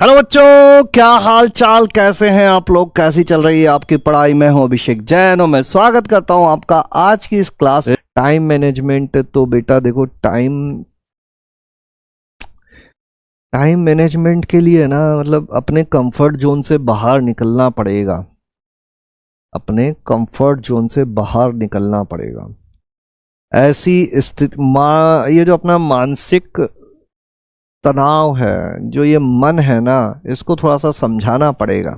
Hello बच्चों, क्या हाल चाल, कैसे हैं आप लोग? कैसी चल रही है आपकी पढ़ाई? मैं हूं अभिषेक जैन और मैं स्वागत करता हूं आपका आज की इस क्लास टाइम मैनेजमेंट। तो बेटा देखो, टाइम टाइम मैनेजमेंट के लिए ना मतलब अपने कंफर्ट जोन से बाहर निकलना पड़ेगा। अपने कंफर्ट जोन से बाहर निकलना पड़ेगा। ऐसी स्थिति ये जो अपना मानसिक तनाव है, जो ये मन है ना, इसको थोड़ा सा समझाना पड़ेगा।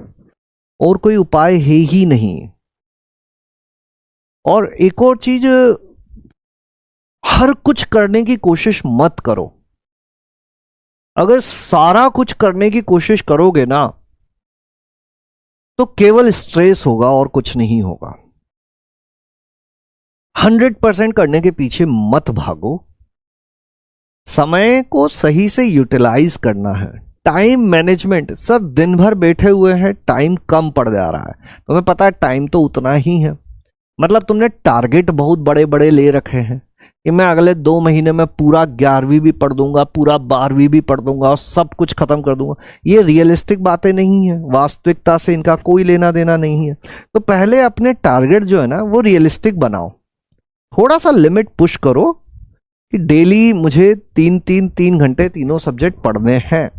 और कोई उपाय है ही नहीं। और एक और चीज, हर कुछ करने की कोशिश मत करो। अगर सारा कुछ करने की कोशिश करोगे ना तो केवल स्ट्रेस होगा और कुछ नहीं होगा। 100% करने के पीछे मत भागो। समय को सही से यूटिलाइज करना है। टाइम मैनेजमेंट, सर दिन भर बैठे हुए हैं, टाइम कम पड़ जा रहा है। तुम्हें पता है टाइम तो उतना ही है। मतलब तुमने टारगेट बहुत बड़े बड़े ले रखे हैं कि मैं अगले 2 महीने में पूरा 11वीं भी पढ़ दूंगा, पूरा 12वीं भी पढ़ दूंगा और सब कुछ खत्म कर दूंगा। ये रियलिस्टिक बातें नहीं है, वास्तविकता से इनका कोई लेना देना नहीं है। तो पहले अपने टारगेट जो है ना वो रियलिस्टिक बनाओ। थोड़ा सा लिमिट पुश करो कि डेली मुझे 3 घंटे तीनों सब्जेक्ट पढ़ने हैं।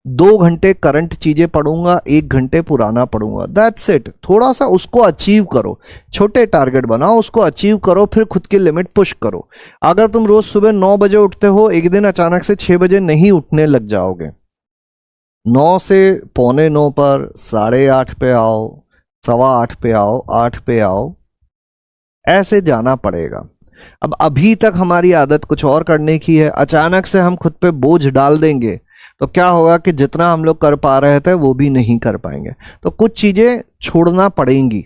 2 घंटे करंट चीजें पढ़ूंगा, 1 घंटे पुराना पढ़ूंगा, दैट्स इट। थोड़ा सा उसको अचीव करो। छोटे टारगेट बनाओ, उसको अचीव करो, फिर खुद की लिमिट पुश करो। अगर तुम रोज सुबह 9 बजे उठते हो, एक दिन अचानक से 6 बजे नहीं उठने लग जाओगे। 9 से पौने 9 पर, 8:30 पे आओ, 8:15 पे आओ, 8 पे आओ, ऐसे जाना पड़ेगा। अब अभी तक हमारी आदत कुछ और करने की है, अचानक से हम खुद पे बोझ डाल देंगे तो क्या होगा कि जितना हम लोग कर पा रहे थे वो भी नहीं कर पाएंगे। तो कुछ चीजें छोड़ना पड़ेंगी,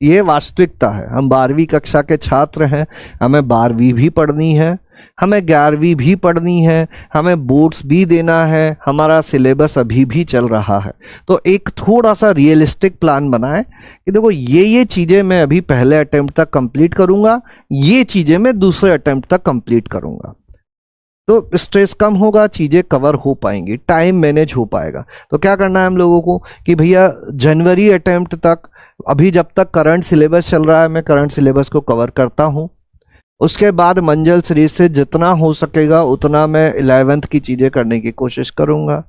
ये वास्तविकता है। हम 12वीं कक्षा के छात्र हैं, हमें 12वीं भी पढ़नी है, हमें 11वीं भी पढ़नी है, हमें बोर्ड्स भी देना है, हमारा सिलेबस अभी भी चल रहा है। तो एक थोड़ा सा रियलिस्टिक प्लान बनाएं कि देखो ये चीजें मैं अभी पहले अटेम्प्ट तक कंप्लीट करूंगा, ये चीजें मैं दूसरे अटेम्प्ट तक कंप्लीट करूंगा। तो स्ट्रेस कम होगा, चीजें कवर हो पाएंगी, टाइम मैनेज हो पाएगा। तो क्या करना है हम लोगों को कि भैया जनवरी अटेम्प्ट तक, अभी जब तक करंट सिलेबस चल रहा है मैं करंट सिलेबस को कवर करता हूं। उसके बाद मंजिल सीरीज से जितना हो सकेगा उतना मैं 11th की चीजें करने की कोशिश करूंगा।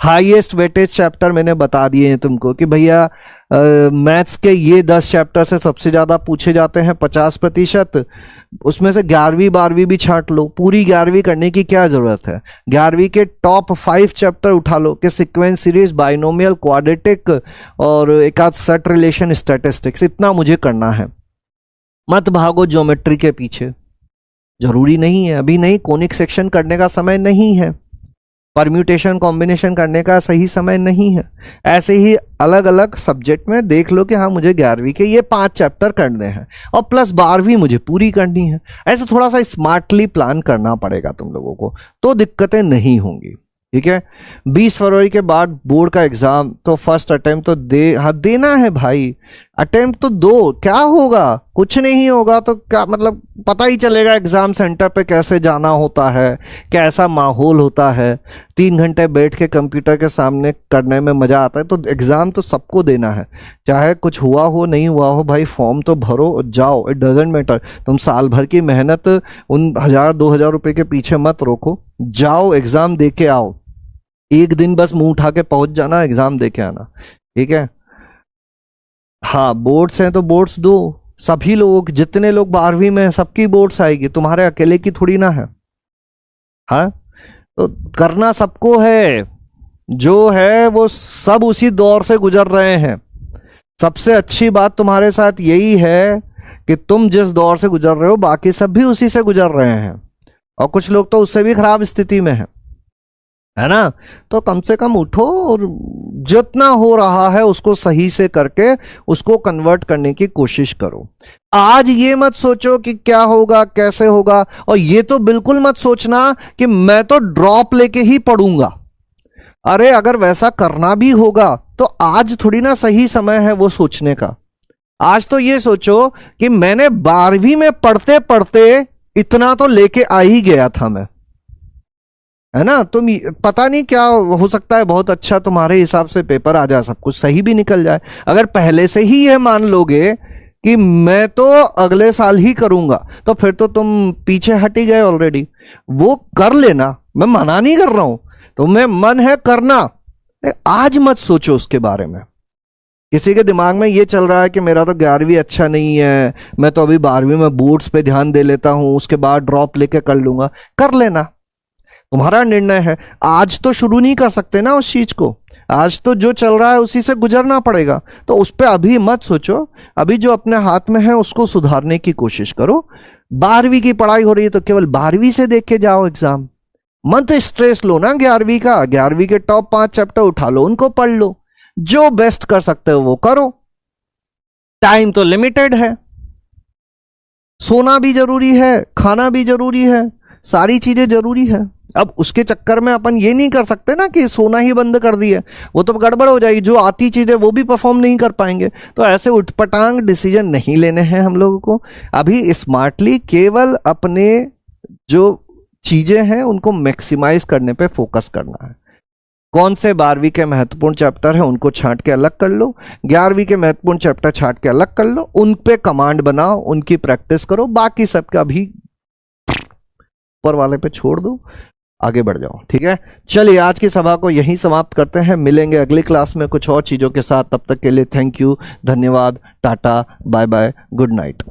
हाईएस्ट वेटेज चैप्टर मैंने बता दिए हैं तुमको कि भैया मैथ्स के ये 10 चैप्टर से सबसे ज्यादा पूछे जाते हैं 50%। उसमें से 11वीं 12वीं भी छांट लो। पूरी 11वीं करने की क्या जरूरत है? 11वीं के टॉप 5 चैप्टर उठा लो कि सीक्वेंस सीरीज, बाइनोमियल, क्वाड्रेटिक और एक आध सेट रिलेशन, स्टैटिस्टिक्स। इतना मुझे करना है। मत भागो ज्योमेट्री के पीछे, जरूरी नहीं है, अभी नहीं, कोनिक सेक्शन करने का समय नहीं है, परम्यूटेशन कॉम्बिनेशन करने का सही समय नहीं है। ऐसे ही अलग अलग सब्जेक्ट में देख लो कि हाँ मुझे 11वीं के ये 5 चैप्टर करने हैं और प्लस 12वीं मुझे पूरी करनी है। ऐसे थोड़ा सा स्मार्टली प्लान करना पड़ेगा तुम लोगों को, तो दिक्कतें नहीं होंगी। ठीक है। 20 फरवरी के बाद बोर्ड का एग्जाम, तो फर्स्ट अटेम्प्ट तो हाँ देना है भाई। अटेम्प्ट तो दो, क्या होगा? कुछ नहीं होगा तो क्या मतलब, पता ही चलेगा एग्जाम सेंटर पे कैसे जाना होता है, कैसा माहौल होता है। 3 घंटे बैठ के कंप्यूटर के सामने करने में मजा आता है। तो एग्जाम तो सबको देना है, चाहे कुछ हुआ हो नहीं हुआ हो भाई, फॉर्म तो भरो और जाओ, इट डजेंट मैटर। तुम साल भर की मेहनत उन 1000-2000 रुपए के पीछे मत रोको, जाओ एग्जाम दे के आओ। एक दिन बस मुंह उठा के पहुंच जाना, एग्जाम दे के आना। ठीक है। हाँ बोर्ड्स हैं तो बोर्ड्स दो। सभी लोग, जितने लोग 12वीं में हैं सबकी बोर्ड्स आएगी, तुम्हारे अकेले की थोड़ी ना है। हाँ तो करना सबको है। जो है वो सब उसी दौर से गुजर रहे हैं। सबसे अच्छी बात तुम्हारे साथ यही है कि तुम जिस दौर से गुजर रहे हो बाकी सब भी उसी से गुजर रहे हैं, और कुछ लोग तो उससे भी खराब स्थिति में है ना। तो कम से कम उठो और जितना हो रहा है उसको सही से करके उसको कन्वर्ट करने की कोशिश करो। आज ये मत सोचो कि क्या होगा कैसे होगा, और ये तो बिल्कुल मत सोचना कि मैं तो ड्रॉप लेके ही पढ़ूंगा। अरे अगर वैसा करना भी होगा तो आज थोड़ी ना सही समय है वो सोचने का। आज तो ये सोचो कि मैंने 12वीं में पढ़ते पढ़ते इतना तो लेके आ ही गया था मैं। है ना। तुम पता नहीं क्या हो सकता है, बहुत अच्छा तुम्हारे हिसाब से पेपर आ जाए, सब कुछ सही भी निकल जाए। अगर पहले से ही ये मान लोगे कि मैं तो अगले साल ही करूंगा, तो फिर तो तुम पीछे हट ही गए ऑलरेडी। वो कर लेना, मैं मना नहीं कर रहा हूं, तुम्हें मन है करना, आज मत सोचो उसके बारे में। किसी के दिमाग में ये चल रहा है कि मेरा तो 11वीं अच्छा नहीं है, मैं तो अभी 12वीं में बोर्ड्स पे ध्यान दे लेता हूं, उसके बाद ड्रॉप लेके कर लूंगा। कर लेना, तुम्हारा निर्णय है। आज तो शुरू नहीं कर सकते ना उस चीज को, आज तो जो चल रहा है उसी से गुजरना पड़ेगा। तो उस पर अभी मत सोचो, अभी जो अपने हाथ में है उसको सुधारने की कोशिश करो। 12वीं की पढ़ाई हो रही है तो केवल 12वीं से देख के जाओ एग्जाम, मत स्ट्रेस लो ना 11वीं का। 11वीं के टॉप 5 चैप्टर उठा लो, उनको पढ़ लो, जो बेस्ट कर सकते हो वो करो। टाइम तो लिमिटेड है, सोना भी जरूरी है, खाना भी जरूरी है, सारी चीजें जरूरी है। अब उसके चक्कर में अपन ये नहीं कर सकते ना कि सोना ही बंद कर दिए, वो तो गड़बड़ हो जाएगी, जो आती चीजें वो भी परफॉर्म नहीं कर पाएंगे। तो ऐसे उठपटांग डिसीजन नहीं लेने हैं हम लोगों को। अभी स्मार्टली केवल अपने जो चीजें हैं उनको मैक्सिमाइज करने पे फोकस करना है। कौन से 12वीं के महत्वपूर्ण चैप्टर है उनको छांट के अलग कर लो, 11वीं के महत्वपूर्ण चैप्टर छांट के अलग कर लो, उन पे कमांड बनाओ, उनकी प्रैक्टिस करो, बाकी सबका अभी ऊपर वाले पे छोड़ दो, आगे बढ़ जाओ। ठीक है, चलिए आज की सभा को यहीं समाप्त करते हैं, मिलेंगे अगली क्लास में कुछ और चीजों के साथ। तब तक के लिए थैंक यू, धन्यवाद, tata, bye bye, good night.